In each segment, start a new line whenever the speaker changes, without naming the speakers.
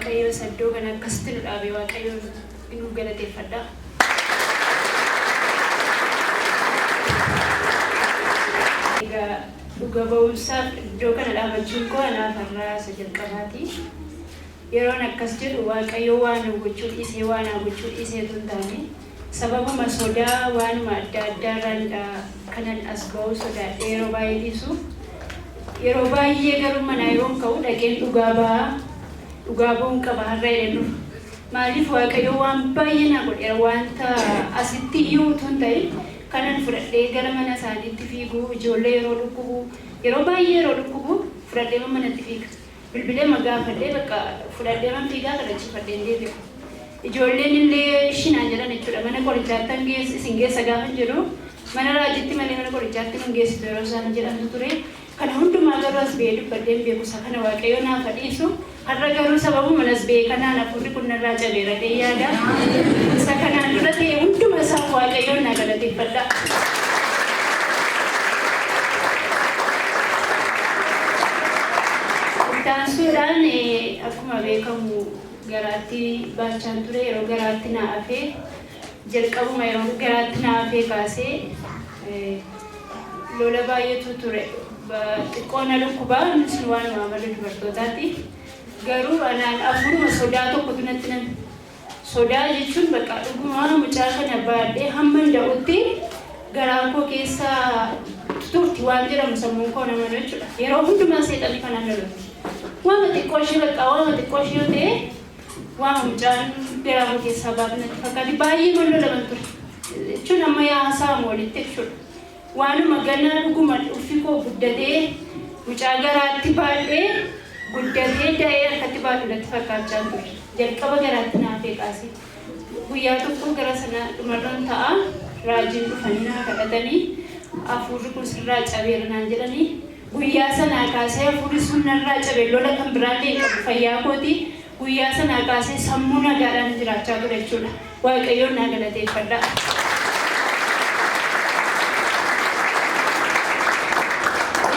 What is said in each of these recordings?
waaqayyo saddoo kana akkasitti nu dhaabe waaqayyo nu galateeffadha. Egaa dhuga ba'umsaaf iddoo kana dhaabachuun koo anaaf har'aa isa jalqabaati. Yeroon akkas jedhu waaqayyo waan gochuu dhiisee waan gochuu dhiiseetu hin taane sababuma sodaa waanuma adda addaarraa kanan as ba'u sodaadhee yeroo baay'ee dhiisu yeroo baay'ee garuu mana yeroon ka'u dhaqeen dhugaa ba'uun qaba har'a jedhu maaliif waaqayyo waan baay'ee na godheera wanta asitti iyyuu utuu hin ta'in kanan fudhadhee gara mana isaaniitti fiigu ijoollee yeroo dhukkubu yeroo baay'ee yeroo dhukkubu fudhadhee manatti fiiga. Bilbilee magaafadhee bakka fudhadhee man fiigaa kadhachiifadhee deebi'a. Ijoolleen illee shinaan jedhan jechuudha mana qorichaatti isin geessa gaafa jedhu mana raajitti malee mana qorichaatti hin geessitu yeroo isaan jedhantu ture. Kana hundumaa garuu as ba'ee dubbadhee hin beeku isa kana waaqayyo naaf dhiisu har'a garuu sababuma as ba'ee kanaan hafuurri kun narraa cabeera ta'ee yaada. Isa kanaan dura ta'e hunduma isaa waaqayyoon na galateeffadha. Taansuudhaan akkuma beekamu garaatti baachaan ture yeroo garaatti na hafee jalqabuma yeroo garaatti na hafee kaasee lola baay'eetu ture. Xiqqoona dhukkubaa sun waanuma amala dubartootaati. Garuu anaan afuruma sodaa tokkotu natti nan sodaa jechuun bakka dhuguma mucaa kana baadhee hamma danda'utti garaa koo keessa turti waan jedhamu sammuun koo nama jechuudha. Yeroo hundumaa seexanii kanaan lolatti. Waan xiqqoo ishee bakka waan xiqqoo ishee yoo ta'e waan mucaan garaa koo keessaa baafnatti fakkaati baay'ee man lolaman ture. Jechuun amma haasa'amu walitti jechuudha. Waanuma gannaa dhuguma uffi koo guddatee mucaa garaatti baadhee guddatee da'ee harkatti baatu natti fakkaachaa ture. Jalqaba garaatti naafee kaasee guyyaa tokko gara sana dhumarran ta'a raajiin dhufanii naa kadhatanii hafuurri kun sirraa cabeera naan jedhanii guyyaa sanaa kaasee hafuurri sun narraa cabe lola kan biraallee qabu fayyaa kooti guyyaa sanaa kaasee sammuu nagaadhaan jiraachaa ture jechuudha. Waaqayyoon naa galateeffadha.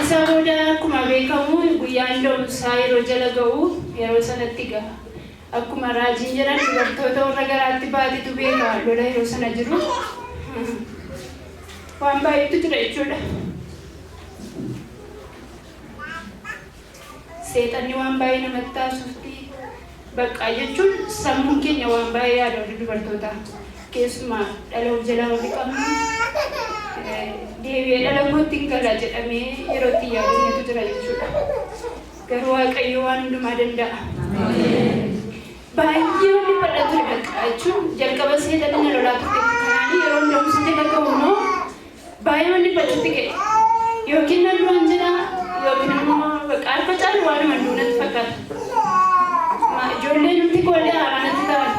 Isa booda akkuma beekamu guyyaan da'umsaa yeroo jala ga'u yeroo sanatti gaha. Akkuma raajiin jedhan dubartoota warra garaatti baatitu beeka lola yeroo sana jiru. Waan baay'eetu jira jechuudha. Seexanni waan baay'ee namatti taasisuufi bakka jechuun sammuun keenya waan baay'ee yaada warri dubartootaa keessumaa dhala of jalaa warri qabnu deebi'ee dhala kootti hin gala jedhamee yeroo itti yaadameetu jira jechuudha. Garuu waaqayyo waan hundumaa danda'a. Baay'ee wanti badhatu bakka jechuun jalqaba seexanni na lolaa turteetti kanaanii yeroo hundumsa jala ga'u immoo baay'ee wanti badhatutti ga'e yookiin nan duraan jedha yookiin immoo bakka alfa caalu waanuma duunatti fakkaata. Ijoollee nuti koollee haaraanatti ta'an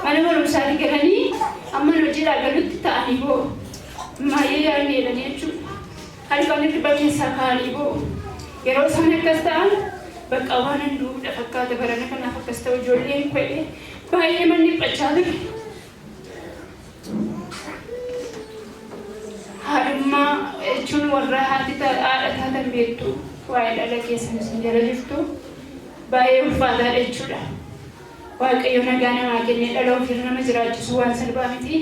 mana barumsaatti galanii amma hojiidhaa galutti ta'anii boo baay'ee yaadni jedhanii jechuudha. Halkan dhibba keessaa ka'anii boo yeroo isaan akkas ta'an bakka waan handuudha fakkaata barana kanaaf akkas ta'u ijoolleen kweedhe baay'ee manni dhiphachaa ture. Haadhummaa jechuun warra haadha taatan beektu waa'ee dhala keessan isin jala jirtu baay'ee ulfaataadha jechuudha. Waaqayyo nagaa namaa kennee dhala ofirra nama jiraachisu waan salphaa miti.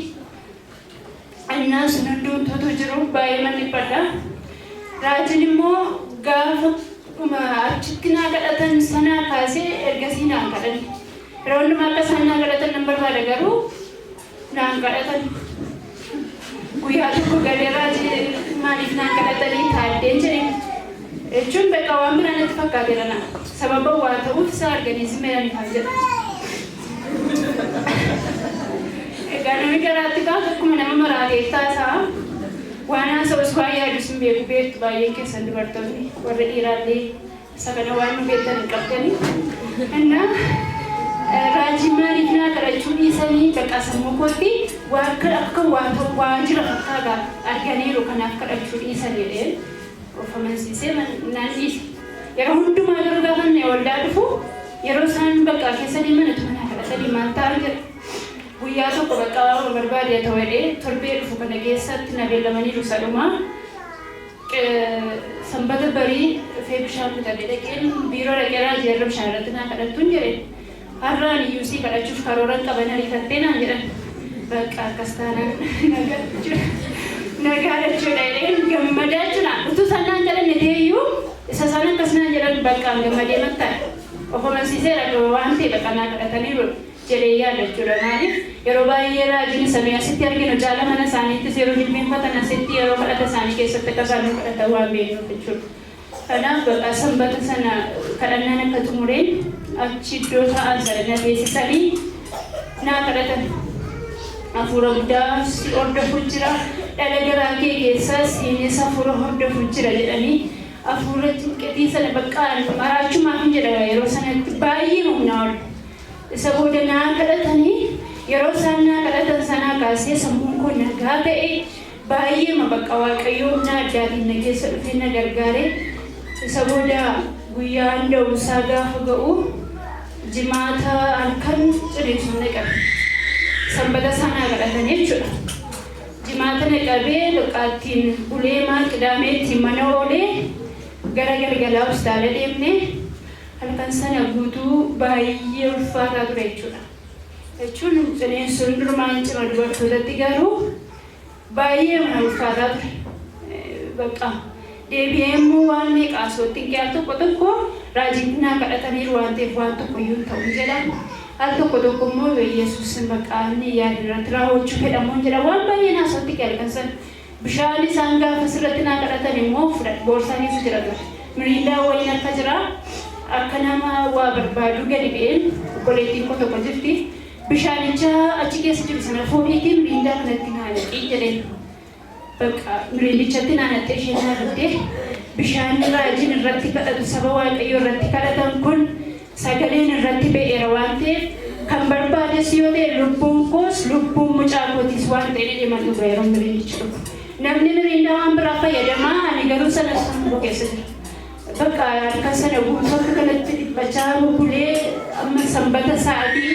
Innaan sun hundumtuutu jiru baay'ee manni dhiphadha. Raajiin immoo gaafa achitti naa kadhatan sanaa kaasee ergasii naan kadhanne. Yeroo hundumaa akka isaan naa kadhatan nan barbaada garuu naan kadhatan. Guyyaa tokko galee raajii maaliif naan kadhatanii taaddeen jedheen jechuun bakka waan biraa natti fakkaateera na sababa waa ta'uuf isa arganiizi meedhaan ifaan jedha. Egaa namni garaatti gaafa akkuma nama maraateettaa isaa waan haasa'us waa yaadus hin beeku beektu baay'een keessan dubartoonni warra dhiiraallee isa kana waan nu beektan hin qabdanii. Innaa raajii maaliif naa kadhachuu dhiisanii bakka sammuu kootti akka waan jira fakkaata arganiiru kanaaf kadhachuu dhiisan jedheen of amansiisee naan dhiise. Yeroo hundumaa garuu gaafa inni waldaa dhufu yeroo isaan bakka keessa deeman manaa kadhatanii maal ta'an jira. Guyyaa tokko bakka waan barbaade ta'u jedhee torbee dhufu kana keessatti na beellamanii sadhumaa sanbata barii dhufee bishaan bitadhee dhaqeen biiroo dhaqee raajii irra bishaan irratti naa kadhattuun jedheen. har'aan iyyuu si kadhachuuf karooran qaban ariifattee naan jedhan bakka akkas taanaan nagaa jechuudha gammadaa jechuudha utuu sanaan jedhan ta'eyyuu isa sana akkas naan jedhan bakka gammadee mattaa ofuma siseera waan ta'e bakka naa kadhataniiru jedhee yaada jechuudha maaliif yeroo baay'ee raajiin samii asitti arginu caala mana isaaniittis yeroo jilbeenfatan asitti yeroo kadhata isaanii keessatti akka isaan kadhatan waan beeknuuf jechuudha. Kanaaf bakka sanbata sana kadhannaan akka xumureen achi iddoo ta'an sana na teessisanii naa kadhatan. Hafuura guddaa hordofu jira dhala garaa kee keessaas innis hafuura hordofu jira jedhanii hafuura cinqetii sana bakka maraachumaaf hin jedha yeroo sanatti baay'ee humnaa ol. Isa booda naa kadhatanii yeroo isaan naa kadhatan sanaa kaasee sammuun kun nagaa ta'e baay'eema bakka waaqayyoo humna addaatiin na keessa dhufee na gargaare. Isa booda guyyaan da'umsaa gaafa ga'u jimaata halkan cireessuun naqabe. Sanbata sanaa kadhatanii jechuudha. Jimaata naqabee luqaattiin ulee maal qidaameetti mana oolee gara galgalaa hospitaala deemnee halkan sana guutuu baay'ee ulfaataa ture jechuudha. Jechuun bineensuun durumaan cima dubartootatti garuu baay'ee mana ulfaataa ture. Bakka deebi'ee immoo waan meeqaasootti qiyyaa tokko raajiin naa kadhataniiru waan ta'eef waan tokkoyyuu ta'uu jedhan. Al tokko immoo Yesuus maqaan yaada irratti raawwachuu fedhamuun jedha waan baay'ee naasootti qiyyaa sana. Bishaan isaan gaafa sirratti naa kadhatan immoo fudhadhe boorsaanis jira ture. Miriindaa wayiin akka jira. Akka nama waa barbaadu gadi ba'een obboleettiin koo tokko jirti bishaanicha achi keessa jiru sana fuudhiitiin miriindaa kanatti naanna'ii jedheen bakka miriindichatti naannattee isheen naannattee bishaan raajiin irratti kadhatu saba waaqayyoo irratti kadhatan kun sagaleen irratti ba'eera waan ta'eef kan barbaades yoo ta'e lubbuun koos lubbuun mucaa kootiis waan ta'e deeman dhuga yeroo miriindichi dhufu namni miriindaa waan biraa fayyadamaa ani garuu sana sammuu keessa jira. Bakka harka sana guutuu kanatti dhiphachaa bulee amma sanbata sa'aatii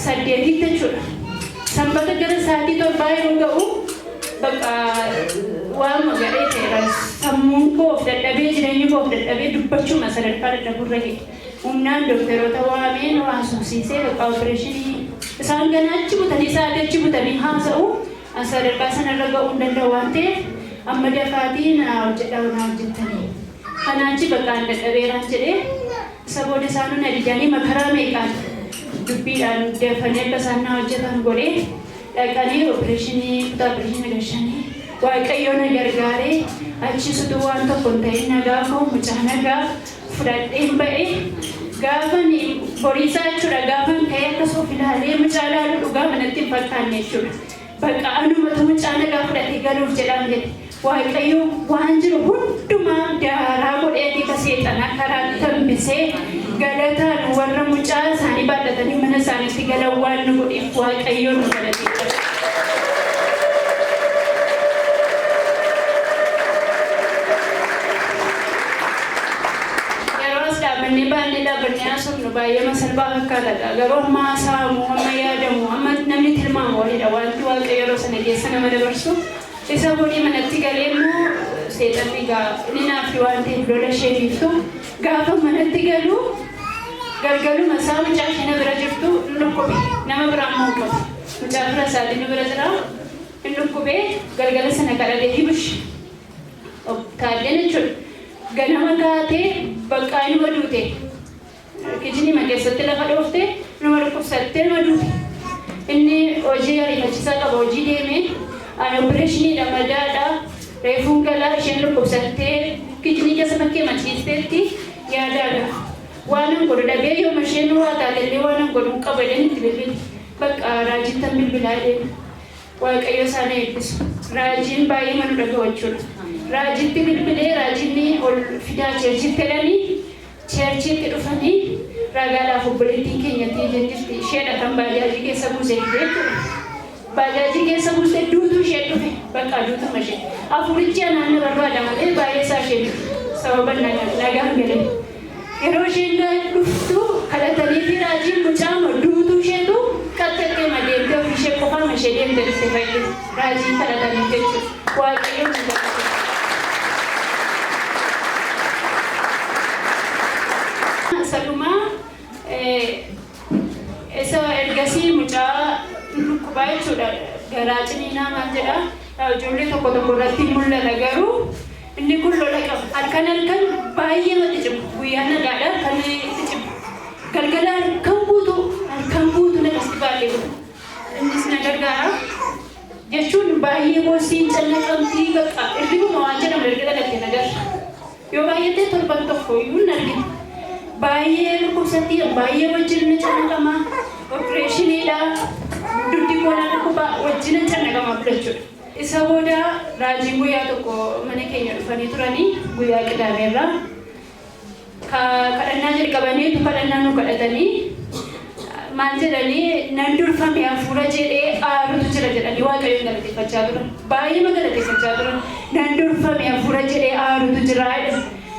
8 jechuudha. Sanbata gara sa'aatii 7 yeroo ga'u bakka waan magaree ta'eera sammuun koo of dadhabee jireenyi koo of dadhabee dubbachuma sadarkaa dadhaburra ga'e. Humnaan dookteroota waameen haasofsiisee bakka opereeshinii isaan ganaa achi butanii sa'aatii achi butanii haasa'u sadarkaa sanarra ga'uu hin danda'u waan ta'eef amma dafaatii naa hojjetanii. Kanaachi bakka adda dhabeeraan jedhee isa booda isaanii na dijanii makaraa meeqaan dubbiidhaan dafanii akka isaan na hojjetan godhee dhaqanii opereeshinii kutaa opereeshinii gashanii waaqayyoo na gargaaree achisutu waan tokko hin ta'in nagaa koo mucaa nagaa fudhadheen ba'e gaafan boriisaa jechuudha gaafan ka'ee akkasuma ilaalee mucaa ilaaluu dhugaa manatti hin fakkaanne jechuudha. Bakka anumatu mucaa nagaa fudhatee galuuf jedhaan jedhe. Waaqayyo waan jiru hundumaa daaraa godhee ka seexanaa karaa tambisee galataan warra mucaa isaanii baadhatanii mana isaaniitti galan waan nu godheef waaqayyo nu galateeffata. Yeroo as dhaabannee haasofnu baay'ee masalphaa fakkaata garuu amma haasa'amu amma yaadamu amma namni tilmaamu waliidha wanti waaqayyo yeroo sana keessa nama dabarsu. Isa booda manatti galee immoo seexanni inni naaf waan ta'eef lola ishee dhiiftu gaafa manatti galu galgaluma isaa mucaa ishee na bira jirtu lukkube nama biraa immoo qabu mucaa bira isaatii nu bira jira inni lukkubee galgala sana kadhatee hibush taaddeen jechuudha ganama kaatee bakka inuma duute kijinima keessatti lafa dhoofte inuma dhukkubsattee inuma duute inni hojii ariifachiisaa qaba hojii deemee An operation da madada reefun gala isheen dhukkubsattee kijinii keessa bakkee maciisteetti yaadaadha. Waanan godhu dhabee yooma isheen waa taatellee waanan godhu qabadeen itti bilbili. Bakka raajittan bilbilaa deema. Waaqayyo isaan eebbisu. Raajiin baay'ee manu dhaga'u jechuudha. Raajitti bilbilee raajinni ol fidaa cheerchitti jedhanii cheerchitti dhufanii ragaadhaaf obboleettiin keenyatti jirti isheedha kan baajaajii keessa buusee jechuudha. Bajaajii keessa buustee duutuu ishee dhufe bakka duutuma ishee afurichi anaanni barbaada malee baay'ee isaa ishee sababa nagaan galee yeroo isheen dhuftu kadhatanii fi raajiin mucaama duutuu isheetu qaxxattee madeemte ofii ishee qofaama ishee deemte dhufte fayyadu raajiin kadhatanii jechuudha waaqayyoon nu gaafate. Salumaa baay'ee chuudha garaacini nama jedha ijoollee tokko irratti mul'ata garuu inni kun lola qaba halkan baay'ee mati cimu guyyaa nagaadha kan itti cimu galgala halkan guutu na qasti baay'ee guutu innis na gargaara jechuun baay'ee boosiin callaqamtii bakka irriguma waan jedhamu erga dhagattee nagarra yoo baay'attee torban tokko iyyuu hin argine baay'ee dhukkubsatti baay'ee wajjin na callaqama opereeshiniidha duddi koonaa dhukkuba wajjin na callaqama jechuudha. Isa booda raajii guyyaa tokko mana keenya dhufanii turanii guyyaa qidaameerraa kadhannaa jalqabanii kadhannaa nu kadhatanii maal jedhanii nan durfame hafuura jedhee aarutu jira jedhanii waaqayyoon galateeffachaa turan baay'ee galateeffachaa turan nan durfame hafuura jedhee aarutu jira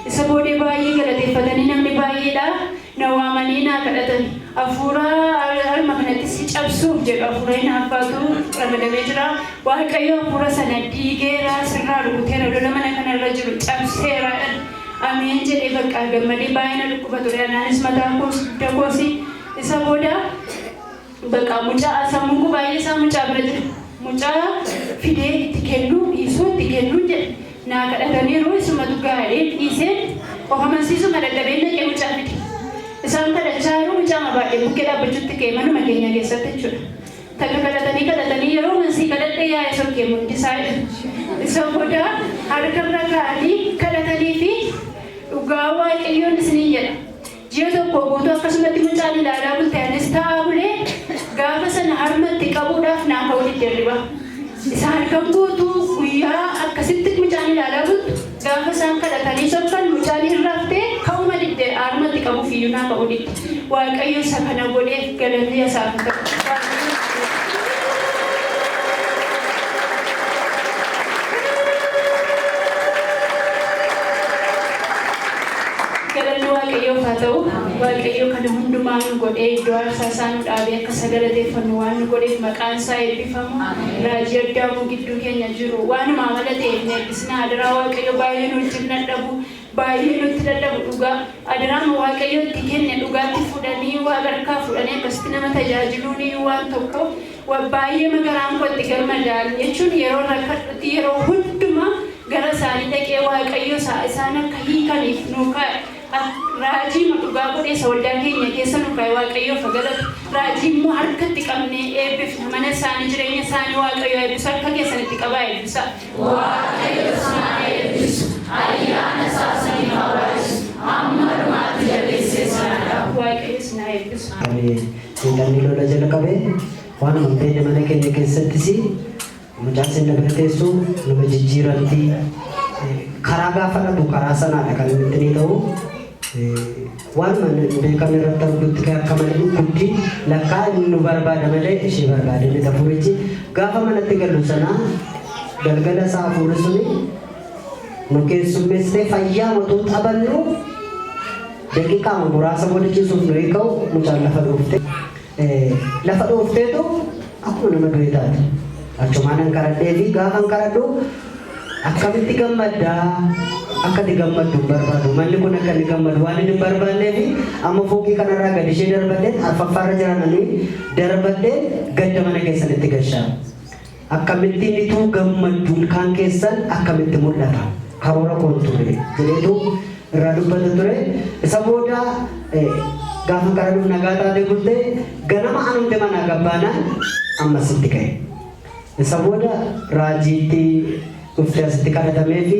isa booda baay'ee galateeffatanii namni baay'eedha na waamanii naa kadhatan hafuura harma kanatti si cabsuuf jedhu hafuura hin haffaatu ramadamee jira waaqayyo hafuura sana diigeera sirraa rukuteera lola mana kanarra jiru cabseera ameen jedhee bakka gammadee baay'ina dhukkuba ture anaanis mataa koos dugda koosi isa booda bakka mucaa sammuun baay'ee isaa mucaa bira jira mucaa fidee itti kennu dhiisuu itti kennu jedhe naa kadhataniiru isumatu gaadhee dhiiseen of amansiisuma dadhabee naqee mucaa fide isaan kadhachaaru mucaa baay'ee bukkee dhaabbachuutti ka'e manuma keenya keessatti jechuudha takka kadhatanii yeroo mansii kadhadhee yaa'ee sokkee mundisaa isa booda harkarra kaa'anii kadhatanii fi dhugaa waaqayyoon isinii jedha ji'a tokko guutuu akkasumatti mucaan ilaalaa bulteenis taa'aa bulee gaafa sana harmatti qabuudhaaf naa ka'uu diddeerriba isa halkan guutuu guyyaa akkasitti mucaan ilaalaa bultu gaafa isaan kadhatanii sokkan mucaan hirraaftee ka'uma diddee harmatti qabuuf iyyuu naa ka'uu didde waaqayyo isa kana godheef galanni isaaf ta'u. waaqayyo kana hundumaa nu godhee iddoo aarsaa isaa nu dhaabee akka sagalateeffannu waan nu godheef maqaan isaa eebbifamu raajii addaamuu gidduu keenya jiru waanuma amala ta'eef eebbisnaa adaraa waaqayyo baay'ee nutti dadhabu baay'ee nutti dadhabu dhugaa adaraama waaqayyo itti kenne dhugaatti fudhanii waa garkaa fudhanii akkasitti nama tajaajiluun waan tokko baay'ee magaraan kootti gammadaan jechuun yeroo rakkadhutti yeroo hundumaa gara isaanii dhaqee waaqayyo isaan akka hiikaniif nu kaa'e raajii dhugaa godhee waldaa keenya keessa nu kaa'e waaqayyoof galatu raajii immoo harkatti qabnee eebbifna mana isaanii jireenya isaanii waaqayyo eebbisu harka keessanitti qabaa eebbisa waaqayyo isaan eebbisu ayyaana isaa sanii hawaasu amma dhumaatti jabeessee sana waaqayyo isin eebbisu.
Seetanni lola jala qabee waan amanteenya mana keenya keessattis mucaan sinna bira teessu nama jijjiiranti karaa gaafa dhaqu karaa sanaadha kan inni ta'u waan beekame irratti argutti akka malee guddi lakkaa inni nu barbaada malee ishee barbaade ni ta'uuchi gaafa manatti galu sana galgala isaa hafuura suni nu keessummeessitee fayyaa motuu taphannu daqiiqaa muraasa boodachiisuuf nu eegau mucaan lafa dhoofteetu akkuma nama du'e taate achumaan karadhee fi gaafa karadhu akkamitti gammaddaa akka di gammaddu barbaadu manni kun akka di gammadu waan inni barbaannee fi amma fooqii kanarraa gad ishee darbadheen arfaffaarra jirananii darbadheen gadda mana keessanitti gashaa akkamitti nituu gammaddu kaan keessan akkamitti mul'ata karoora koon ture jedheetu irraa dubbata ture isa booda gaafa karadhuuf nagaa taatee bulte ganama anumte mana gabbaanaan ammasitti ka'e isa booda raajiitti dhuftee asitti kadhatamee fi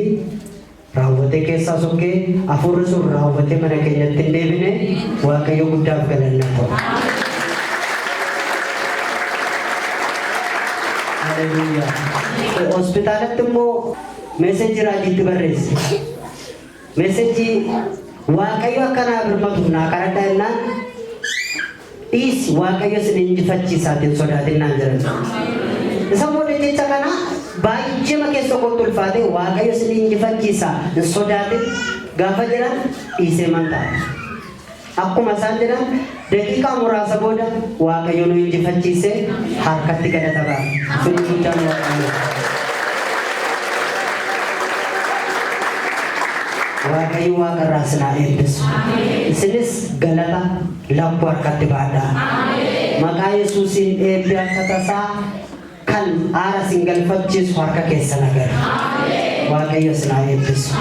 raawwatee keessaa sokkee hafuurri sun raawwatee mana keenyatti hin deebine waaqayyo guddaaf galanna ta'u. Haleluuyaa. Hospitaalatti immoo meesejii raajiitti barreesse. Meesejii waaqayyo akkanaa birmatuuf naa kadhadhaa jennaan dhiisi waaqayyo sin injifachiisaatiin sodaatinaan jiran. Isa booda jecha kana baay'ee keessa kootti ulfaate waaqayyo sin injifachiisa hin sodaatin gaafa jedhan dhiisee mantaa akkuma isaan jedhan daqiiqaa muraasa booda waaqayyo nu injifachiisee harkatti gadata ba'a fedhii guddaan waaqayyo waaqarraa sinaa eebbisu isinis galata lakkuu harkatti baadhaa Maqaa Yesuusiin eebbi akka tasaa kan aara singalfachiisu harka keessa nagara. Waaqayyo sinaa eebbisu.